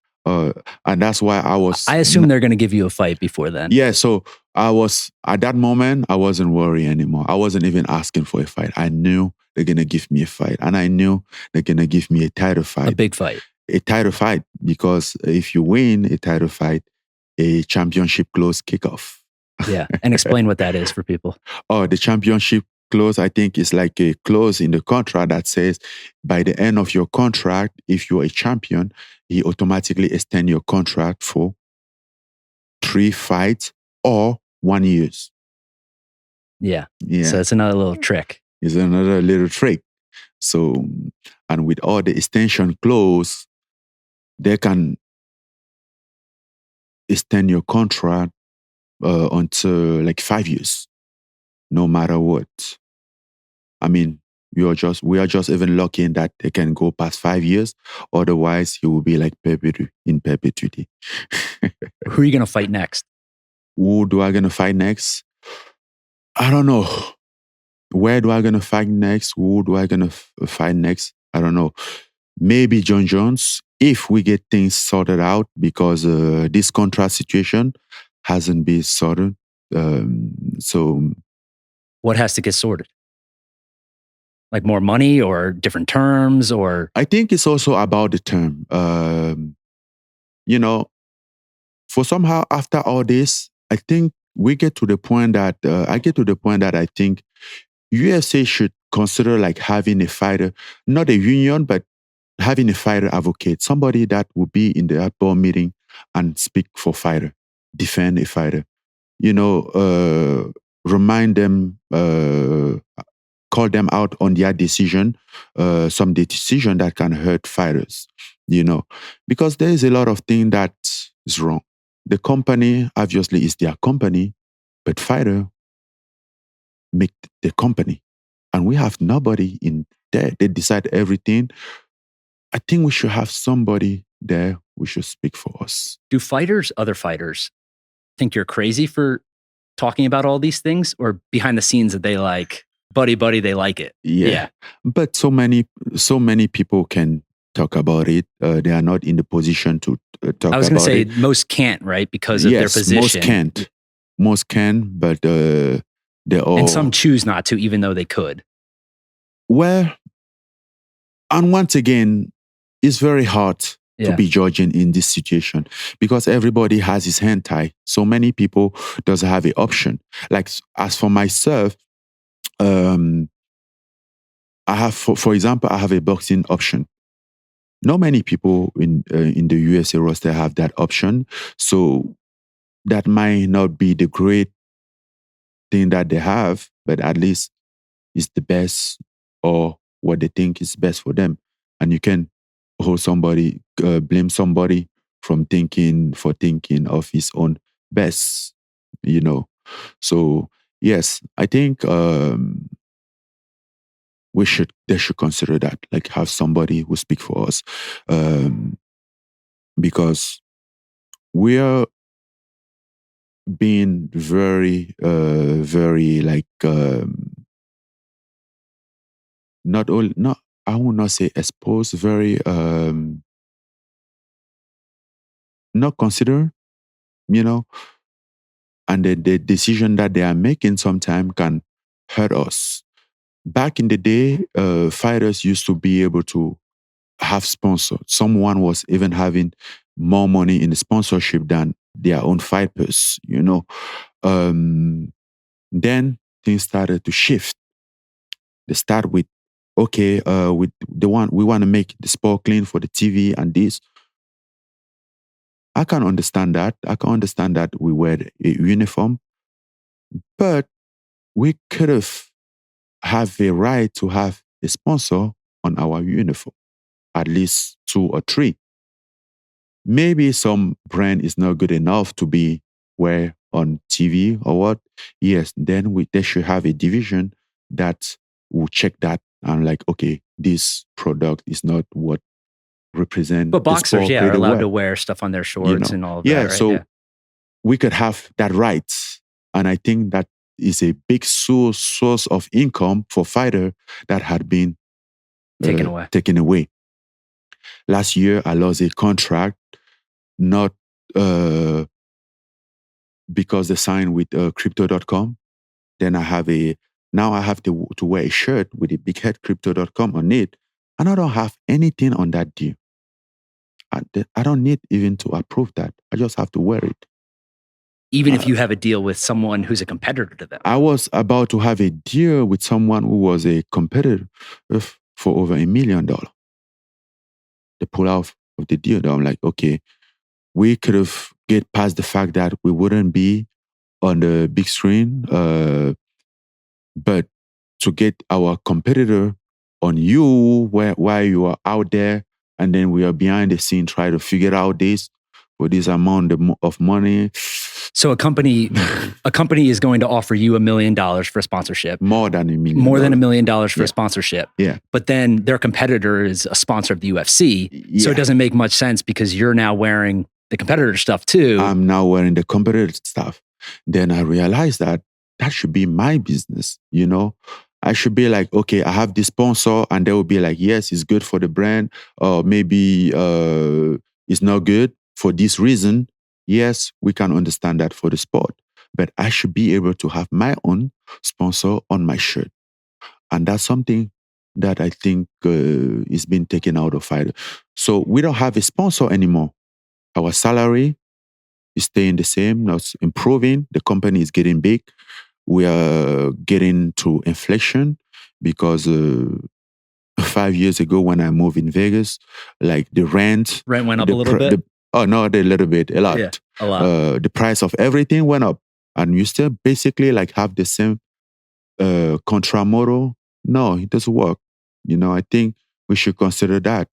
that's why I assume they're going to give you a fight before then. Yeah. So at that moment, I wasn't worried anymore. I wasn't even asking for a fight. I knew they're going to give me a fight. And I knew they're going to give me a title fight. A big fight. A title fight, because if you win a title fight, a championship clause kickoff. Yeah. And explain what that is for people. Oh, the championship clause, I think, is like a clause in the contract that says by the end of your contract, if you're a champion, he automatically extend your contract for 3 fights or 1 year. Yeah. So it's another little trick. It's another little trick. So, and with all the extension clause, they can extend your contract until like 5 years, no matter what. I mean, we are just even lucky in that they can go past 5 years. Otherwise, he will be like in perpetuity. Who are you going to fight next? Who do I going to fight next? I don't know. Where do I going to fight next? Who do I going to fight next? I don't know. Maybe John Jones, if we get things sorted out, because this contract situation hasn't been sorted. So, what has to get sorted? Like more money or different terms, or? I think it's also about the term. For somehow after all this, I think we get to the point that I think UFC should consider like having a fighter, not a union, but having a fighter advocate, somebody that will be in the board meeting and speak for fighter, defend a fighter, remind them, call them out on their decision, some decision that can hurt fighters, because there is a lot of things that is wrong. The company obviously is their company, but fighter make the company. And we have nobody in there. They decide everything. I think we should have somebody there who should speak for us. Do other fighters, think you're crazy for talking about all these things, or behind the scenes that they like, buddy, they like it? Yeah. But so many people can talk about it. They are not in the position to talk about it. I was going to say most can't, right? Because of their position. Most can, but they all... And some choose not to, even though they could. Well, and once again, it's very hard to be judging in this situation, because everybody has his hand tied. So many people doesn't have an option. Like, as for myself, I have, for example, I have a boxing option. Not many people in the USA roster have that option. So that might not be the great thing that they have, but at least it's the best, or what they think is best for them. And you can hold somebody, blame somebody for thinking of his own best, So yes, I think they should consider that, like have somebody who speak for us, because we are being very, very like not I will not say exposed, very not considered, and the decision that they are making sometimes can hurt us. Back in the day, fighters used to be able to have sponsors. Someone was even having more money in the sponsorship than their own fighters, Then things started to shift. They start with, okay, we want to make the sport clean for the TV and this. I can understand that. I can understand that we wear a uniform, but we could have a right to have a sponsor on our uniform, at least 2 or 3. Maybe some brand is not good enough to be wear on TV or what. Yes, then they should have a division that will check that and like, okay, this product is not what represent. But boxers, are allowed to wear stuff on their shorts and all of that, right? So we could have that right. And I think that is a big source of income for fighter that had been taken away. Last year, I lost a contract, not because they signed with crypto.com. Then now I have to wear a shirt with a big head crypto.com on it. And I don't have anything on that deal. I don't need even to approve that. I just have to wear it. Even if you have a deal with someone who's a competitor to them. I was about to have a deal with someone who was a competitor for over $1 million. They pull out of the deal. I'm like, okay, we could have get past the fact that we wouldn't be on the big screen, but to get our competitor on you while you are out there, and then we are behind the scene trying to figure out this for this amount of money. So a company is going to offer you $1 million for a sponsorship. More than $1 million. More than $1 million for a sponsorship. Yeah. But then their competitor is a sponsor of the UFC. Yeah. So it doesn't make much sense because you're now wearing the competitor stuff too. I'm now wearing the competitor stuff. Then I realized that should be my business, I should be like, okay, I have this sponsor, and they will be like, yes, it's good for the brand, or maybe it's not good for this reason. Yes, we can understand that for the sport, but I should be able to have my own sponsor on my shirt. And that's something that I think is being taken out of fighter. So we don't have a sponsor anymore. Our salary is staying the same, not improving. The company is getting big. We are getting to inflation because 5 years ago when I moved in Vegas, like the rent went up a little bit. A little bit, a lot. Yeah, a lot. The price of everything went up, and you still basically like have the same contra model. No, it doesn't work. I think we should consider that,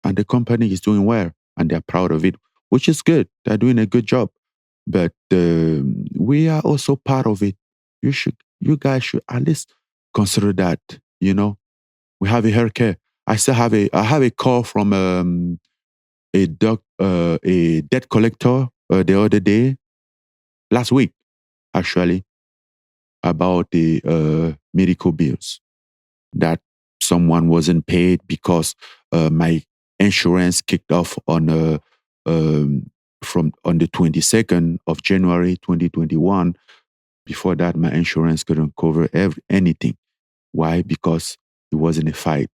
and the company is doing well, and they're proud of it, which is good. They're doing a good job, but we are also part of it. You guys should at least consider that. We have a haircut. I have a call from a debt collector the other day, last week, actually, about the medical bills that someone wasn't paid because my insurance kicked off on the 22nd of January 2021. Before that, my insurance couldn't cover anything. Why? Because it wasn't a fight.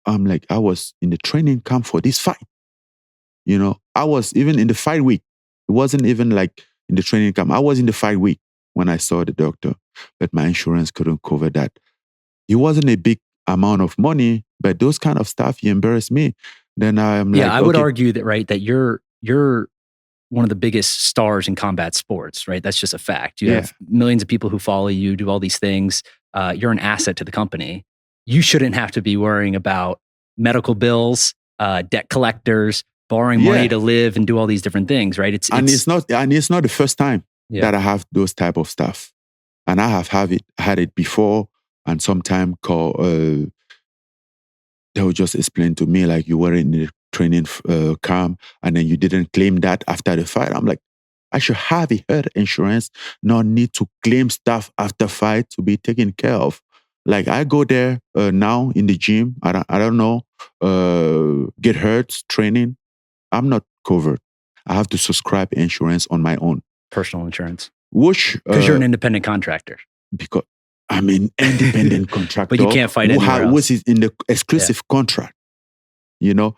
I'm like, I was in the training camp for this fight. I was even in the fight week. It wasn't even like in the training camp. I was in the fight week when I saw the doctor, but my insurance couldn't cover that. It wasn't a big amount of money, but those kind of stuff, you embarrass me. Then I'm like, I would argue that, right, that you're one of the biggest stars in combat sports, right? That's just a fact. You have millions of people who follow you, do all these things. You're an asset to the company. You shouldn't have to be worrying about medical bills, debt collectors, borrowing money to live and do all these different things, right? It's not the first time that I have those type of stuff. And I have had it before, And sometime they would just explain to me like you were in the training camp and then you didn't claim that after the fight. I'm like, I should have a health insurance, not need to claim stuff after fight to be taken care of. Like I go there now in the gym. I don't know, get hurt training. I'm not covered. I have to subscribe insurance on my own. Personal insurance. Which because you're an independent contractor. Because I'm an independent contractor. But you can't fight anywhere else. Which is in the exclusive contract. You know,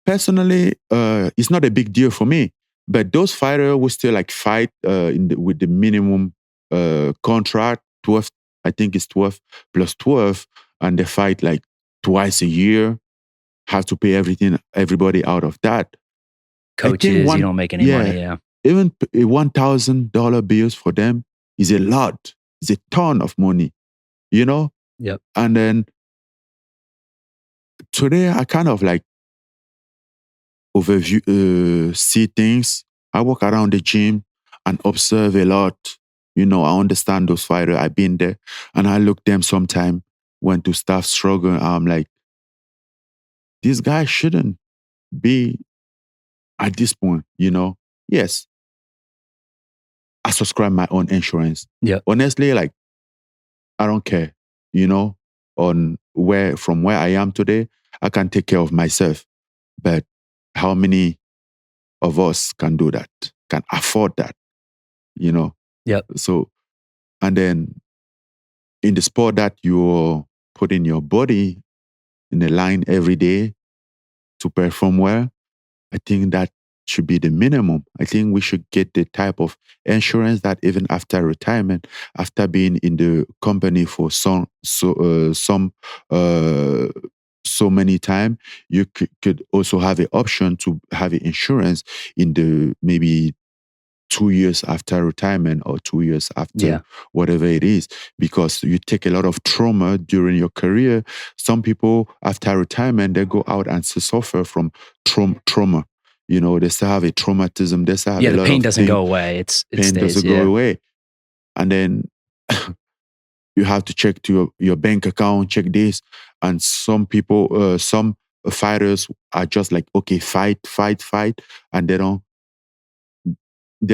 personally, it's not a big deal for me. But those fighters will still like fight with the minimum contract, 12. I think it's 12 plus 12, and they fight like twice a year. Have to pay everybody out of that. Coaches, you don't make any money. Yeah, even $1,000 bills for them is a lot. It's a ton of money, you know. Yep. And then today I kind of like see things. I walk around the gym and observe a lot. You know, I understand those fighters. I've been there, and I look them sometime when to start struggling. I'm like, this guy shouldn't be at this point. You know, yes, I subscribe my own insurance. Yeah, honestly, like I don't care. You know, from where I am today, I can take care of myself. But how many of us can do that? Can afford that? You know. Yeah. So, and then in the sport that you're putting your body in the line every day to perform well, I think that should be the minimum. I think we should get the type of insurance that even after retirement, after being in the company for so many time, you could also have an option to have an insurance in the maybe 2 years after retirement or 2 years after whatever it is, because you take a lot of trauma during your career. Some people after retirement, they go out and suffer from trauma. You know, they still have a traumatism. They still have a lot of the pain doesn't go away. It pain stays, doesn't go away. And then you have to check to your bank account, check this. And some people, some fighters are just like, okay, fight. And they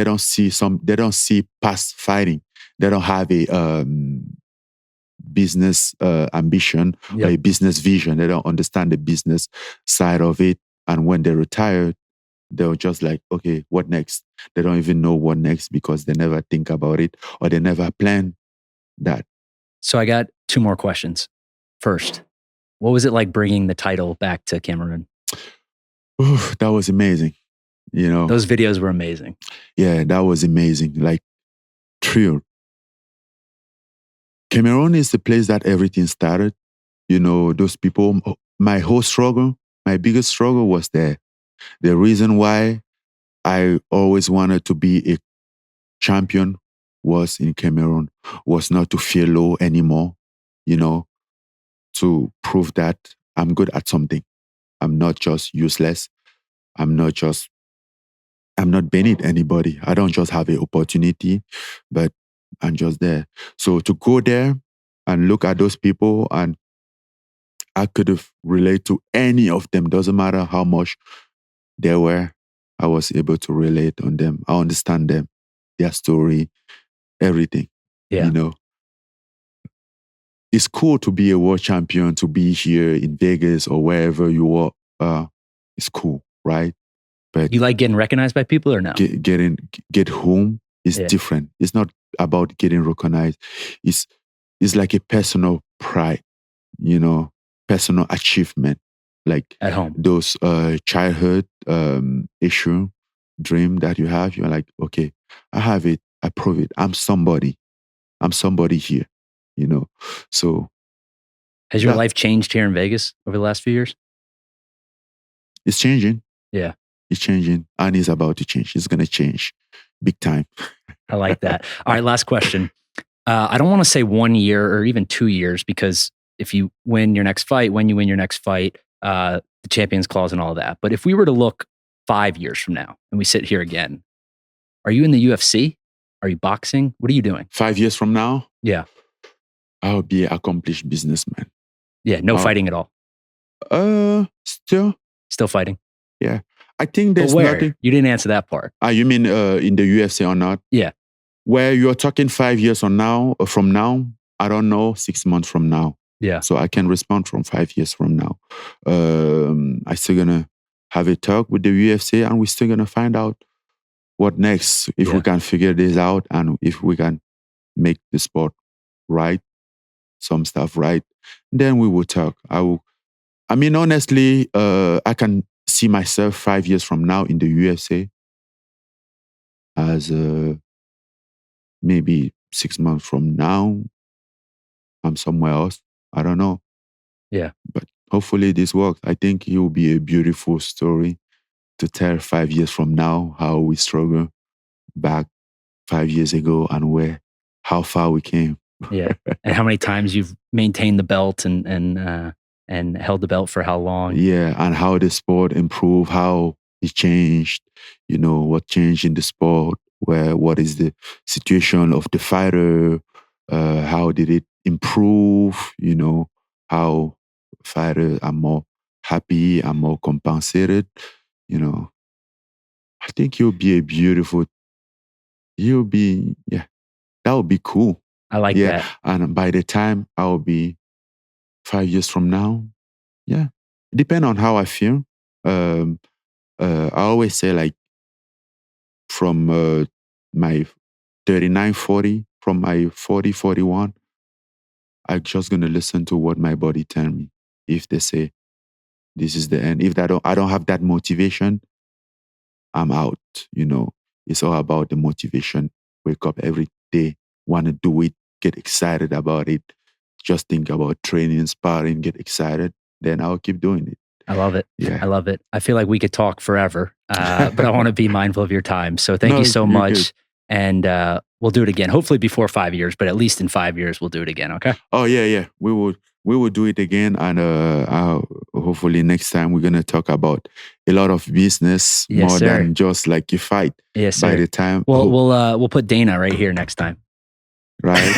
don't see past fighting. They don't have a business ambition or a business vision. They don't understand the business side of it. And when they retire, they're just like, okay, what next? They don't even know what next because they never think about it or they never plan that. So I got 2 more questions. First, what was it like bringing the title back to Cameroon? Oof, that was amazing. You know, those videos were amazing. Yeah, that was amazing. Like, thrilled. Cameroon is the place that everything started. You know, those people, my biggest struggle was there. The reason why I always wanted to be a champion was in Cameroon, was not to feel low anymore, you know, to prove that I'm good at something. I'm not just useless. I'm not beneath anybody. I don't just have an opportunity, but I'm just there. So to go there and look at those people, and I could have related to any of them, doesn't matter how much they were, I was able to relate on them. I understand them, their story, everything. Yeah. You know, it's cool to be a world champion, to be here in Vegas or wherever you are. It's cool, right? But you like getting recognized by people or no? Get home is different. It's not about getting recognized. It's like a personal pride, you know, personal achievement. Like at home, those childhood issue, dream that you have. You're like, okay, I have it. I prove it. I'm somebody here, you know. So, has your life changed here in Vegas over the last few years? It's changing. Yeah. It's changing, and it's about to change. It's going to change big time. I like that. All right, last question. I don't want to say 1 year or even 2 years, because if you win your next fight, the Champions Clause and all that. But if we were to look 5 years from now and we sit here again, are you in the UFC? Are you boxing? What are you doing? 5 years from now? Yeah. I'll be an accomplished businessman. Yeah, no fighting at all. Still fighting. Yeah, I think there's where? nothing. You didn't answer that part. You mean in the UFC or not? Yeah. Where you're talking 5 years from now, I don't know, 6 months from now. Yeah. So I can respond from 5 years from now. I still gonna have a talk with the UFC, and we're still gonna find out what next, if we can figure this out, and if we can make the sport right, some stuff right, then we will talk. I mean, honestly, I can see myself 5 years from now in the UFC as maybe 6 months from now, I'm somewhere else. I don't know. Yeah. But hopefully this works. I think it will be a beautiful story to tell 5 years from now how we struggled back 5 years ago and how far we came. Yeah. And how many times you've maintained the belt and held the belt for how long. Yeah. And how the sport improved, how it changed, what changed in the sport, what is the situation of the fighter, how did it improve, how fighters are more happy and more compensated, I think that would be cool. I like that. And by the time I'll be 5 years from now, it depends on how I feel. I always say, like, from my 39, 40, from my 40, 41, I'm just going to listen to what my body tell me. If they say, this is the end. If I don't have that motivation, I'm out. It's all about the motivation. Wake up every day, want to do it, get excited about it. Just think about training, sparring, get excited. Then I'll keep doing it. I love it. Yeah. I love it. I feel like we could talk forever, but I want to be mindful of your time. So thank you so much. Good. And we'll do it again, hopefully before 5 years, but at least in 5 years, we'll do it again. Okay. Oh, yeah. We will do it again. And hopefully next time we're going to talk about a lot of business more than just like a fight. Yes, sir. By the time. We'll put Dana right here next time. Right.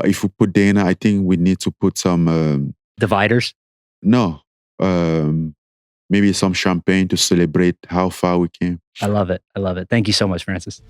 If we put Dana, I think we need to put some dividers. No. Maybe some champagne to celebrate how far we came. I love it. Thank you so much, Francis.